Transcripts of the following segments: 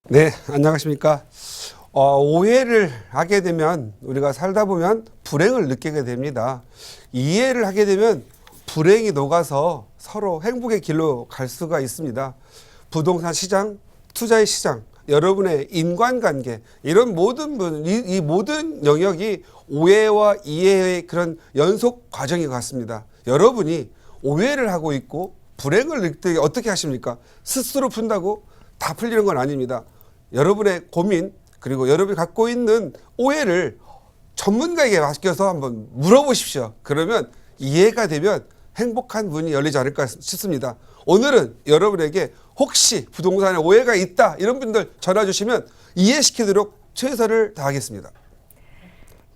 네, 안녕하십니까. 오해를 하게 되면 우리가 살다 보면 불행을 느끼게 됩니다. 이해를 하게 되면 불행이 녹아서 서로 행복의 길로 갈 수가 있습니다. 부동산 시장, 투자의 시장, 여러분의 인간관계 이런 이 모든 영역이 오해와 이해의 그런 연속 과정인 것 같습니다. 여러분이 오해를 하고 있고 불행을 느끼게 어떻게 하십니까? 스스로 푼다고 다 풀리는 건 아닙니다. 여러분의 고민 그리고 여러분이 갖고 있는 오해를 전문가에게 맡겨서 한번 물어보십시오. 그러면 이해가 되면 행복한 문이 열리지 않을까 싶습니다. 오늘은 여러분에게 혹시 부동산에 오해가 있다 이런 분들 전화 주시면 이해시키도록 최선을 다하겠습니다.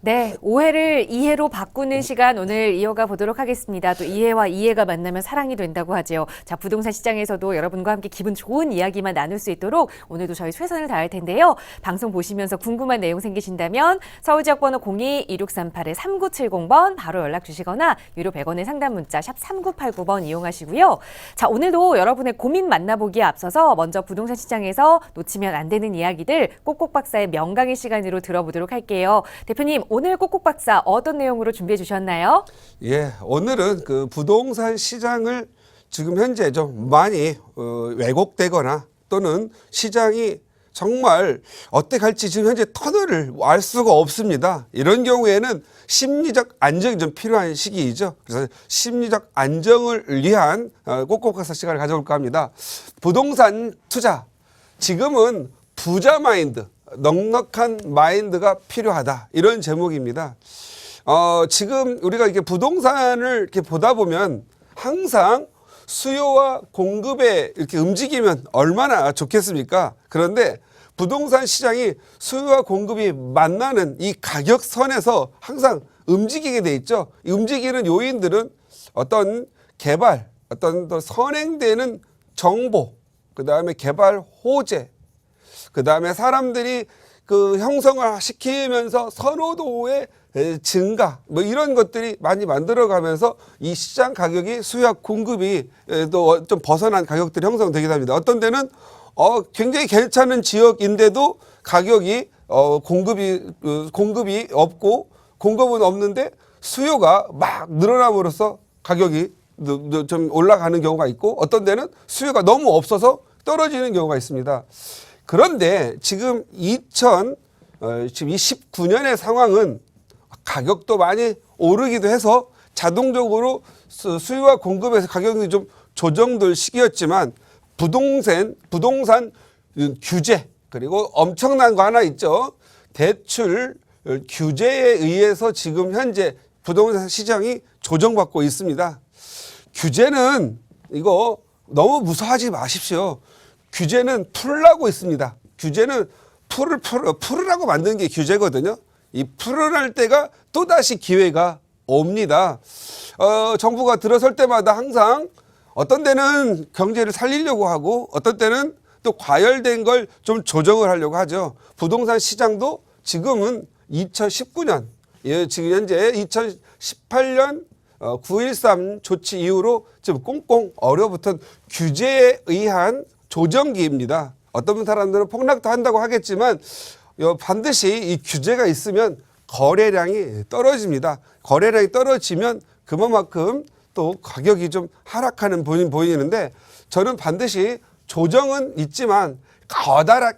네, 오해를 이해로 바꾸는 시간 오늘 이어가 보도록 하겠습니다. 또 이해와 이해가 만나면 사랑이 된다고 하죠. 자, 부동산 시장에서도 여러분과 함께 기분 좋은 이야기만 나눌 수 있도록 오늘도 저희 최선을 다할 텐데요. 방송 보시면서 궁금한 내용 생기신다면 서울지역번호 02-2638-3970번 바로 연락 주시거나 유료 100원의 상담 문자 샵 3989번 이용하시고요. 자, 오늘도 여러분의 고민 만나보기에 앞서서 먼저 부동산 시장에서 놓치면 안 되는 이야기들 꼭꼭 박사의 명강의 시간으로 들어보도록 할게요. 대표님, 오늘 꼭꼭 박사 어떤 내용으로 준비해 주셨나요? 예, 오늘은 그 부동산 시장을 지금 현재 좀 많이 왜곡되거나 또는 시장이 정말 어떻게 갈지 지금 현재 터널을 알 수가 없습니다. 이런 경우에는 심리적 안정이 좀 필요한 시기이죠. 그래서 심리적 안정을 위한 꼭꼭 박사 시간을 가져올까 합니다. 부동산 투자, 지금은 부자 마인드, 넉넉한 마인드가 필요하다 이런 제목입니다. 지금 우리가 이렇게 부동산을 이렇게 보다 보면 항상 수요와 공급에 이렇게 움직이면 얼마나 좋겠습니까? 그런데 부동산 시장이 수요와 공급이 만나는 이 가격선에서 항상 움직이게 돼 있죠. 이 움직이는 요인들은 어떤 개발, 어떤 또 선행되는 정보, 그 다음에 개발 호재, 그 다음에 사람들이 그 형성을 시키면서 선호도의 증가 뭐 이런 것들이 많이 만들어가면서 이 시장 가격이 수요와 공급이 또 좀 벗어난 가격들이 형성되기도 합니다. 어떤 데는 굉장히 괜찮은 지역인데도 가격이 공급이 없고 공급은 없는데 수요가 막 늘어남으로써 가격이 좀 올라가는 경우가 있고 어떤 데는 수요가 너무 없어서 떨어지는 경우가 있습니다. 그런데 지금 2019년의 상황은 가격도 많이 오르기도 해서 자동적으로 수요와 공급에서 가격이 좀 조정될 시기였지만 부동산 규제 그리고 엄청난 거 하나 있죠. 대출 규제에 의해서 지금 현재 부동산 시장이 조정받고 있습니다. 규제는 이거 너무 무서워하지 마십시오. 규제는 풀라고 있습니다. 규제는 풀으라고 만드는 게 규제거든요. 이 풀어낼 때가 또다시 기회가 옵니다. 정부가 들어설 때마다 항상 어떤 때는 경제를 살리려고 하고 어떤 때는 또 과열된 걸 좀 조정을 하려고 하죠. 부동산 시장도 지금은 2019년, 지금 현재 2018년 9.13 조치 이후로 지금 꽁꽁 얼어붙은 규제에 의한 조정기입니다. 어떤 사람들은 폭락도 한다고 하겠지만 반드시 이 규제가 있으면 거래량이 떨어집니다. 거래량이 떨어지면 그만큼 또 가격이 좀 하락하는 보이는데 저는 반드시 조정은 있지만 커다란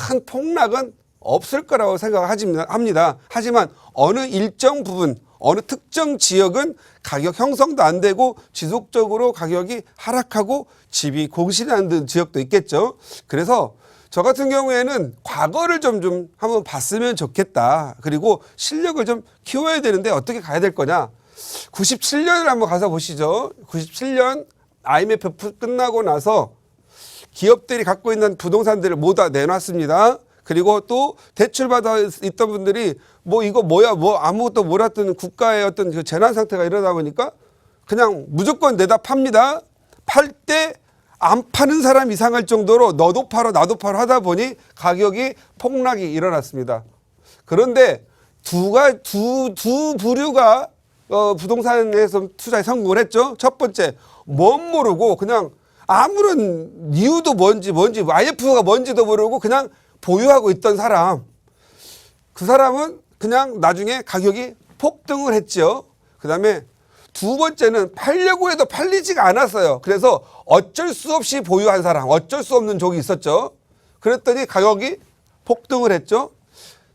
큰 폭락은 없을 거라고 생각합니다. 하지만 어느 일정 부분 어느 특정 지역은 가격 형성도 안 되고 지속적으로 가격이 하락하고 집이 공실하는 지역도 있겠죠. 그래서 저 같은 경우에는 과거를 좀 한번 봤으면 좋겠다. 그리고 실력을 좀 키워야 되는데 어떻게 가야 될 거냐. 97년을 한번 가서 보시죠. 97년 IMF 끝나고 나서 기업들이 갖고 있는 부동산들을 모두 내놨습니다. 그리고 또 대출받아 있던 분들이 이거 뭐야 아무것도 몰랐던 국가의 어떤 그 재난 상태가 일어나 보니까 그냥 무조건 내다 팝니다. 팔 때 안 파는 사람 이상할 정도로 너도 팔어 나도 팔어 하다 보니 가격이 폭락이 일어났습니다. 그런데 두 부류가 부동산에서 투자에 성공을 했죠. 첫 번째, 멋 모르고 그냥 아무런 이유도 뭔지 IMF가 뭔지도 모르고 그냥 보유하고 있던 사람. 그 사람은 그냥 나중에 가격이 폭등을 했죠. 그다음에 두 번째는 팔려고 해도 팔리지가 않았어요. 그래서 어쩔 수 없이 보유한 사람, 어쩔 수 없는 종이 있었죠. 그랬더니 가격이 폭등을 했죠.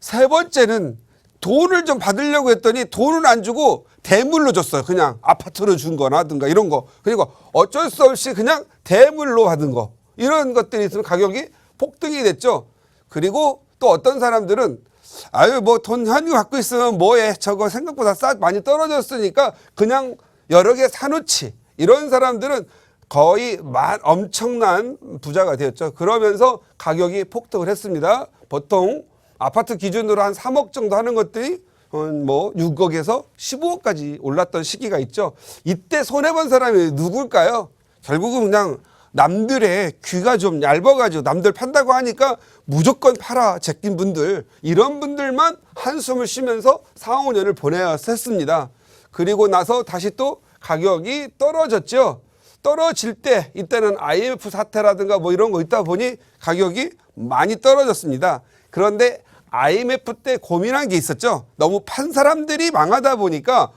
세 번째는 돈을 좀 받으려고 했더니 돈을 안 주고 대물로 줬어요. 그냥 아파트로 준 거라든가 이런 거. 그리고 어쩔 수 없이 그냥 대물로 받은 거. 이런 것들이 있으면 가격이 폭등이 됐죠. 그리고 또 어떤 사람들은 아유 뭐 돈 현금 갖고 있으면 뭐해. 저거 생각보다 많이 떨어졌으니까 그냥 여러 개 사놓지. 이런 사람들은 거의 엄청난 부자가 되었죠. 그러면서 가격이 폭등을 했습니다. 보통 아파트 기준으로 한 3억 정도 하는 것들이 뭐 6억에서 15억까지 올랐던 시기가 있죠. 이때 손해본 사람이 누굴까요? 결국은 그냥 남들의 귀가 좀 얇아가지고 남들 판다고 하니까 무조건 팔아 제낀 분들, 이런 분들만 한숨을 쉬면서 4, 5년을 보내야 했습니다. 그리고 나서 다시 또 가격이 떨어졌죠. 떨어질 때 이때는 IMF 사태라든가 뭐 이런 거 있다 보니 가격이 많이 떨어졌습니다. 그런데 IMF 때 고민한 게 있었죠. 너무 판 사람들이 망하다 보니까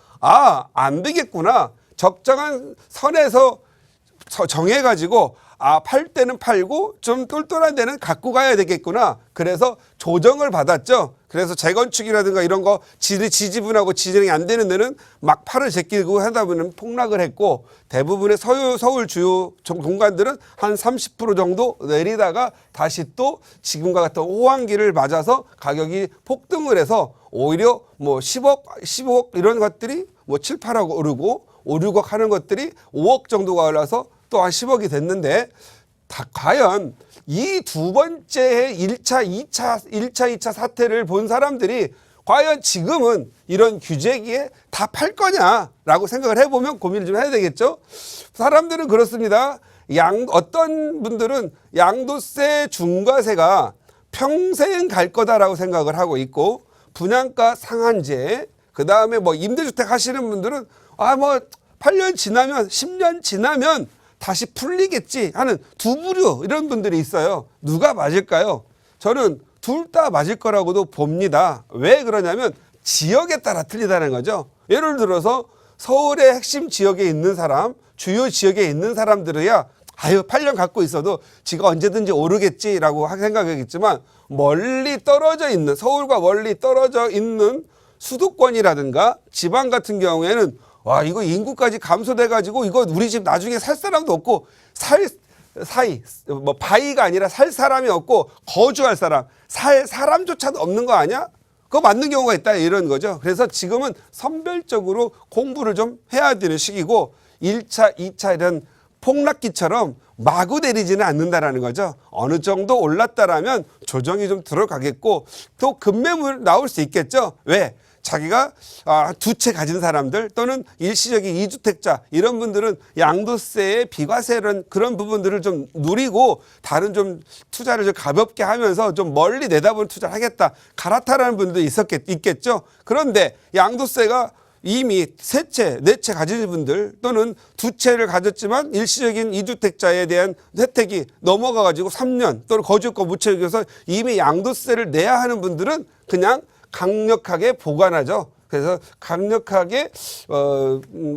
안 되겠구나. 적정한 선에서 정해가지고 팔 때는 팔고 좀 똘똘한 데는 갖고 가야 되겠구나. 그래서 조정을 받았죠. 그래서 재건축이라든가 이런 거 지지분하고 진행이 안 되는 데는 막 팔을 제끼고 하다 보면 폭락을 했고, 대부분의 서울 주요 공간들은 한 30% 정도 내리다가 다시 또 지금과 같은 호황기를 맞아서 가격이 폭등을 해서 오히려 뭐 10억, 15억 이런 것들이 뭐 7, 8억 오르고 5, 6억 하는 것들이 5억 정도가 올라서 또 한 10억이 됐는데, 과연 이 두 번째 1차, 2차 사태를 본 사람들이 과연 지금은 이런 규제기에 다 팔 거냐라고 생각을 해보면 고민을 좀 해야 되겠죠. 사람들은 그렇습니다. 어떤 분들은 양도세, 중과세가 평생 갈 거다라고 생각을 하고 있고, 분양가 상한제, 그 다음에 뭐 임대주택 하시는 분들은 뭐 8년 지나면 10년 지나면 다시 풀리겠지 하는 두 부류 이런 분들이 있어요. 누가 맞을까요? 저는 둘 다 맞을 거라고도 봅니다. 왜 그러냐면 지역에 따라 틀리다는 거죠. 예를 들어서 서울의 핵심 지역에 있는 사람, 주요 지역에 있는 사람들이야 8년 갖고 있어도 지가 언제든지 오르겠지라고 생각하겠지만, 멀리 떨어져 있는, 서울과 멀리 떨어져 있는 수도권이라든가 지방 같은 경우에는 이거 인구까지 감소돼가지고 이거 우리 집 나중에 살 사람도 없고 바위가 아니라 살 사람이 없고 거주할 사람, 살 사람조차도 없는 거 아니야? 그거 맞는 경우가 있다 이런 거죠. 그래서 지금은 선별적으로 공부를 좀 해야 되는 시기고, 1차, 2차 이런 폭락기처럼 마구 내리지는 않는다라는 거죠. 어느 정도 올랐다라면 조정이 좀 들어가겠고, 또 급매물 나올 수 있겠죠. 왜? 자기가 두 채 가진 사람들 또는 일시적인 이주택자 이런 분들은 양도세에 비과세는 그런 부분들을 좀 누리고 다른 좀 투자를 좀 가볍게 하면서 좀 멀리 내다보는 투자를 하겠다, 갈아타라는 분들도 있겠죠. 그런데 양도세가 이미 세 채, 네 채 가진 분들 또는 두 채를 가졌지만 일시적인 이주택자에 대한 혜택이 넘어가가지고 3년 또는 거주권 무채역에서 이미 양도세를 내야 하는 분들은 그냥 강력하게 보관하죠. 그래서 강력하게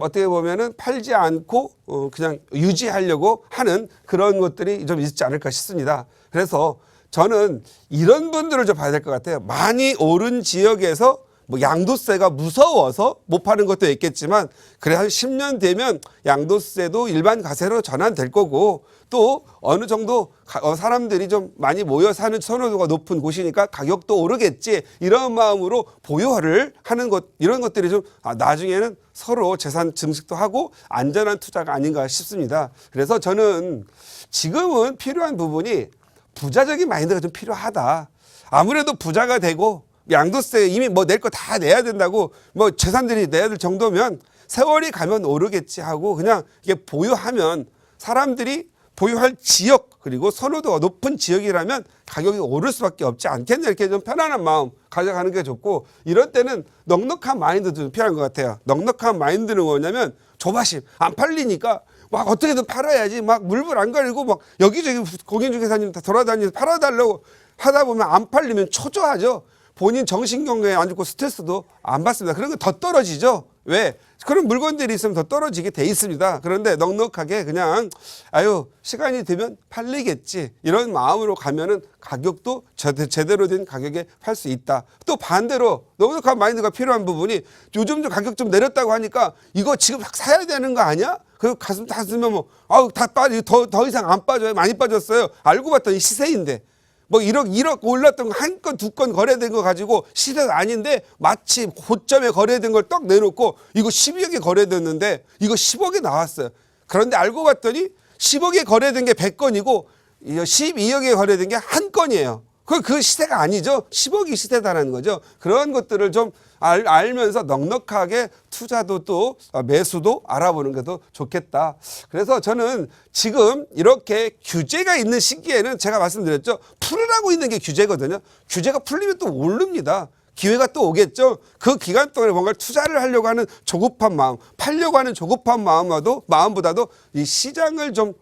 어떻게 보면은 팔지 않고 그냥 유지하려고 하는 그런 것들이 좀 있지 않을까 싶습니다. 그래서 저는 이런 분들을 좀 봐야 될 것 같아요. 많이 오른 지역에서 뭐 양도세가 무서워서 못 파는 것도 있겠지만, 그래 한 10년 되면 양도세도 일반 과세로 전환될 거고, 또 어느 정도 사람들이 좀 많이 모여 사는 선호도가 높은 곳이니까 가격도 오르겠지, 이런 마음으로 보유를 하는 것, 이런 것들이 좀 나중에는 서로 재산 증식도 하고 안전한 투자가 아닌가 싶습니다. 그래서 저는 지금은 필요한 부분이 부자적인 마인드가 좀 필요하다. 아무래도 부자가 되고 양도세 이미 뭐 낼 거 다 내야 된다고 뭐 재산들이 내야 될 정도면 세월이 가면 오르겠지 하고 그냥 이게 보유하면, 사람들이 보유할 지역 그리고 선호도가 높은 지역이라면 가격이 오를 수밖에 없지 않겠냐, 이렇게 좀 편안한 마음 가져가는 게 좋고, 이럴 때는 넉넉한 마인드도 좀 필요한 것 같아요. 넉넉한 마인드는 뭐냐면 조바심, 안 팔리니까 막 어떻게든 팔아야지 막 물불 안 가리고 막 여기저기 공인중개사님 다 돌아다니면서 팔아달라고 하다 보면 안 팔리면 초조하죠. 본인 정신건강에 안 좋고 스트레스도 안 받습니다. 그런 거 더 떨어지죠. 왜? 그런 물건들이 있으면 더 떨어지게 돼 있습니다. 그런데 넉넉하게 그냥 아유 시간이 되면 팔리겠지 이런 마음으로 가면은 가격도 제대로 된 가격에 팔 수 있다. 또 반대로 넉넉한 마인드가 필요한 부분이 요즘 좀 가격 좀 내렸다고 하니까 이거 지금 사야 되는 거 아니야? 그 가슴 다 쓰면 뭐 아우 다 빠져 더 이상 안 빠져요. 많이 빠졌어요. 알고 봤더니 시세인데. 뭐 1억 올랐던 거 한 건 두 건 거래된 거 가지고 시세가 아닌데 마치 고점에 거래된 걸 떡 내놓고 이거 12억에 거래됐는데 이거 10억에 나왔어요. 그런데 알고 봤더니 10억에 거래된 게 100건이고 12억에 거래된 게 한 건이에요. 그 시세가 아니죠. 10억이 시세다라는 거죠. 그런 것들을 좀 알면서 넉넉하게 투자도 또 매수도 알아보는 것도 좋겠다. 그래서 저는 지금 이렇게 규제가 있는 시기에는 제가 말씀드렸죠. 풀으라고 있는 게 규제거든요. 규제가 풀리면 또 오릅니다. 기회가 또 오겠죠. 그 기간 동안에 뭔가 투자를 하려고 하는 조급한 마음, 팔려고 하는 조급한 마음보다도 이 시장을 좀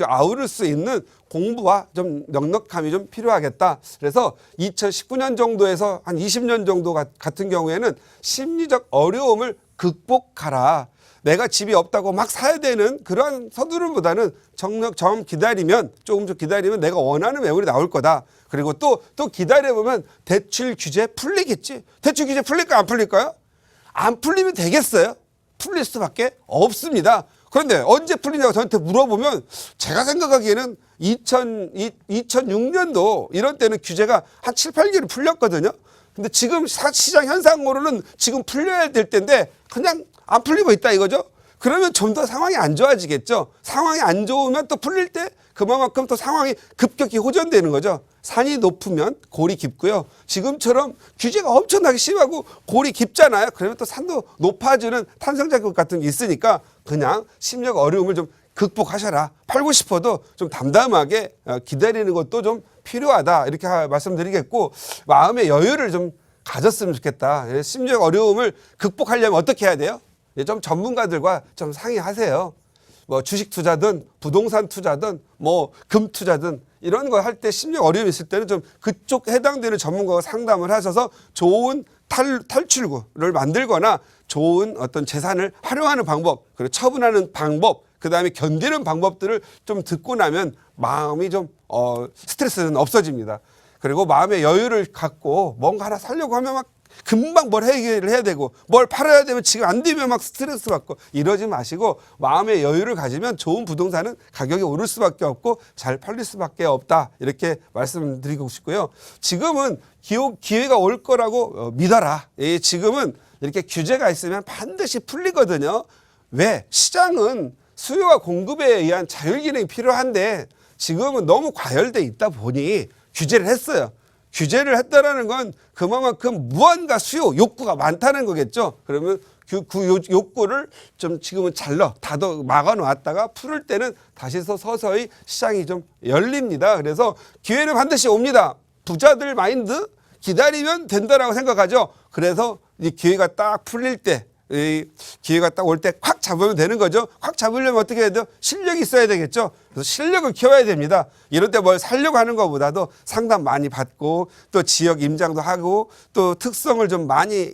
아우를 수 있는 공부와 좀 넉넉함이 좀 필요하겠다. 그래서 2019년 정도에서 한 20년 정도 같은 경우에는 심리적 어려움을 극복하라. 내가 집이 없다고 막 사야 되는 그러한 서두름보다는 좀 기다리면 조금 좀 기다리면 내가 원하는 매물이 나올 거다. 그리고 또 기다려보면 대출 규제 풀리겠지. 대출 규제 풀릴까 안 풀릴까요? 안 풀리면 되겠어요? 풀릴 수밖에 없습니다. 그런데 언제 풀리냐고 저한테 물어보면 제가 생각하기에는 2006년도 이런 때는 규제가 한 7, 8개월이 풀렸거든요. 근데 지금 시장 현상으로는 지금 풀려야 될 때인데 그냥 안 풀리고 있다 이거죠. 그러면 좀 더 상황이 안 좋아지겠죠. 상황이 안 좋으면 또 풀릴 때 그만큼 또 상황이 급격히 호전되는 거죠. 산이 높으면 골이 깊고요. 지금처럼 규제가 엄청나게 심하고 골이 깊잖아요. 그러면 또 산도 높아지는 탄성자극 같은 게 있으니까 그냥 심리적 어려움을 좀 극복하셔라. 팔고 싶어도 좀 담담하게 기다리는 것도 좀 필요하다. 이렇게 말씀드리겠고 마음의 여유를 좀 가졌으면 좋겠다. 심리적 어려움을 극복하려면 어떻게 해야 돼요? 좀 전문가들과 좀 상의하세요. 뭐 주식 투자든 부동산 투자든 뭐 금 투자든 이런 거 할 때 심리적 어려움이 있을 때는 좀 그쪽 해당되는 전문가와 상담을 하셔서 좋은 탈출구를 만들거나 좋은 어떤 재산을 활용하는 방법, 그리고 처분하는 방법, 그 다음에 견디는 방법들을 좀 듣고 나면 마음이 좀 스트레스는 없어집니다. 그리고 마음의 여유를 갖고 뭔가 하나 살려고 하면 막 금방 뭘 해결을 해야 되고 뭘 팔아야 되면 지금 안 되면 막 스트레스 받고 이러지 마시고 마음의 여유를 가지면 좋은 부동산은 가격이 오를 수밖에 없고 잘 팔릴 수밖에 없다. 이렇게 말씀드리고 싶고요. 지금은 기회가 올 거라고 믿어라. 지금은 이렇게 규제가 있으면 반드시 풀리거든요. 왜? 시장은 수요와 공급에 의한 자율기능이 필요한데 지금은 너무 과열돼 있다 보니 규제를 했어요. 규제를 했다라는 건 그만큼 무한가 수요, 욕구가 많다는 거겠죠. 그러면 그 욕구를 좀 지금은 닫아 막아놓았다가 풀을 때는 다시 서서히 시장이 좀 열립니다. 그래서 기회는 반드시 옵니다. 부자들 마인드 기다리면 된다라고 생각하죠. 그래서 이 기회가 딱 풀릴 때, 이 기회가 딱 올 때 확 잡으면 되는 거죠. 확 잡으려면 어떻게 해야 돼요? 실력이 있어야 되겠죠. 그래서 실력을 키워야 됩니다. 이럴 때 뭘 살려고 하는 것보다도 상담 많이 받고 또 지역 임장도 하고 또 특성을 좀 많이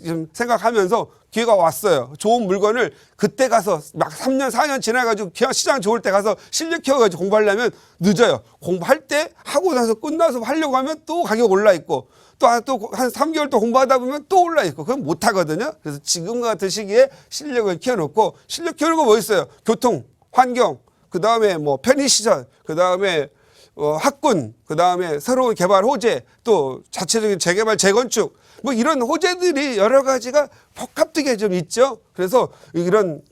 좀 생각하면서 기회가 왔어요. 좋은 물건을 그때 가서 막 3년, 4년 지나가지고 그냥 시장 좋을 때 가서 실력 키워가지고 공부하려면 늦어요. 공부할 때 하고 나서 끝나서 하려고 하면 또 가격 올라 있고 또 한 3개월 또 공부하다 보면 또 올라 있고 그건 못 하거든요. 그래서 지금과 같은 시기에 실력을 키워놓고 실력 키우는 거 뭐 있어요? 교통, 환경, 그 다음에 뭐 편의시설, 그 다음에 학군, 그 다음에 새로운 개발 호재, 또 자체적인 재개발, 재건축, 뭐 이런 호재들이 여러 가지가 복합되게 좀 있죠. 그래서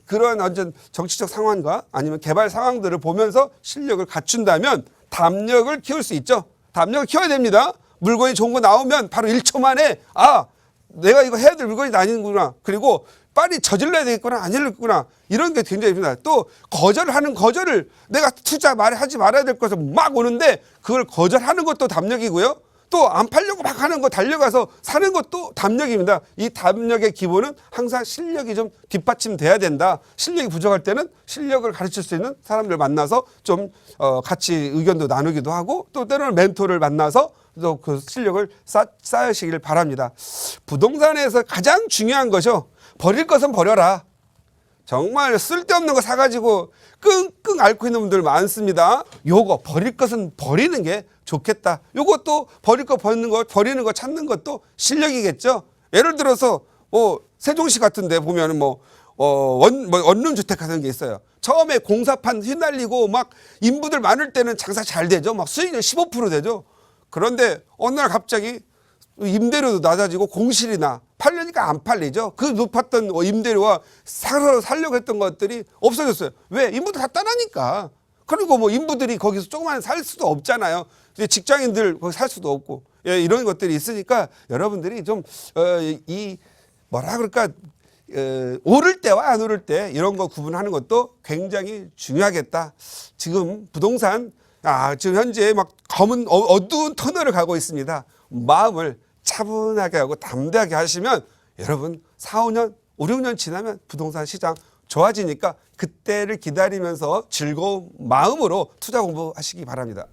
그런 완전 정치적 상황과 아니면 개발 상황들을 보면서 실력을 갖춘다면 담력을 키울 수 있죠. 담력을 키워야 됩니다. 물건이 좋은 거 나오면 바로 1초 만에 내가 이거 해야 될 물건이 아니구나. 그리고 빨리 저질러야 되겠구나. 안 해야겠구나. 이런 게 굉장히 중요합니다. 또 거절을 내가 하지 말아야 될 것을 막 오는데 그걸 거절하는 것도 담력이고요. 또 안 팔려고 막 하는 거 달려가서 사는 것도 담력입니다. 이 담력의 기본은 항상 실력이 좀 뒷받침돼야 된다. 실력이 부족할 때는 실력을 가르칠 수 있는 사람들 만나서 좀 같이 의견도 나누기도 하고 또 때로는 멘토를 만나서 또 그 실력을 쌓으시길 바랍니다. 부동산에서 가장 중요한 것이요. 버릴 것은 버려라. 정말 쓸데없는 거 사가지고 끙끙 앓고 있는 분들 많습니다. 요거 버릴 것은 버리는 게 좋겠다. 요것도 버릴 거 버리는 거 찾는 것도 실력이겠죠. 예를 들어서 세종시 같은데 보면은 원룸 주택 같은 게 있어요. 처음에 공사판 휘날리고 막 인부들 많을 때는 장사 잘 되죠. 막 수익률 15% 되죠. 그런데 어느 날 갑자기 임대료도 낮아지고 공실이나 팔려니까 안 팔리죠. 그 높았던 임대료와 살려고 했던 것들이 없어졌어요. 왜? 인부들 다 떠나니까. 그리고 뭐 인부들이 거기서 조금만 살 수도 없잖아요. 이제 직장인들 거기 살 수도 없고. 예, 이런 것들이 있으니까 여러분들이 좀 오를 때와 안 오를 때 이런 거 구분하는 것도 굉장히 중요하겠다. 지금 부동산 지금 현재 막 검은 어두운 터널을 가고 있습니다. 마음을 차분하게 하고 담대하게 하시면 여러분 4, 5년, 5, 6년 지나면 부동산 시장 좋아지니까 그때를 기다리면서 즐거운 마음으로 투자 공부하시기 바랍니다.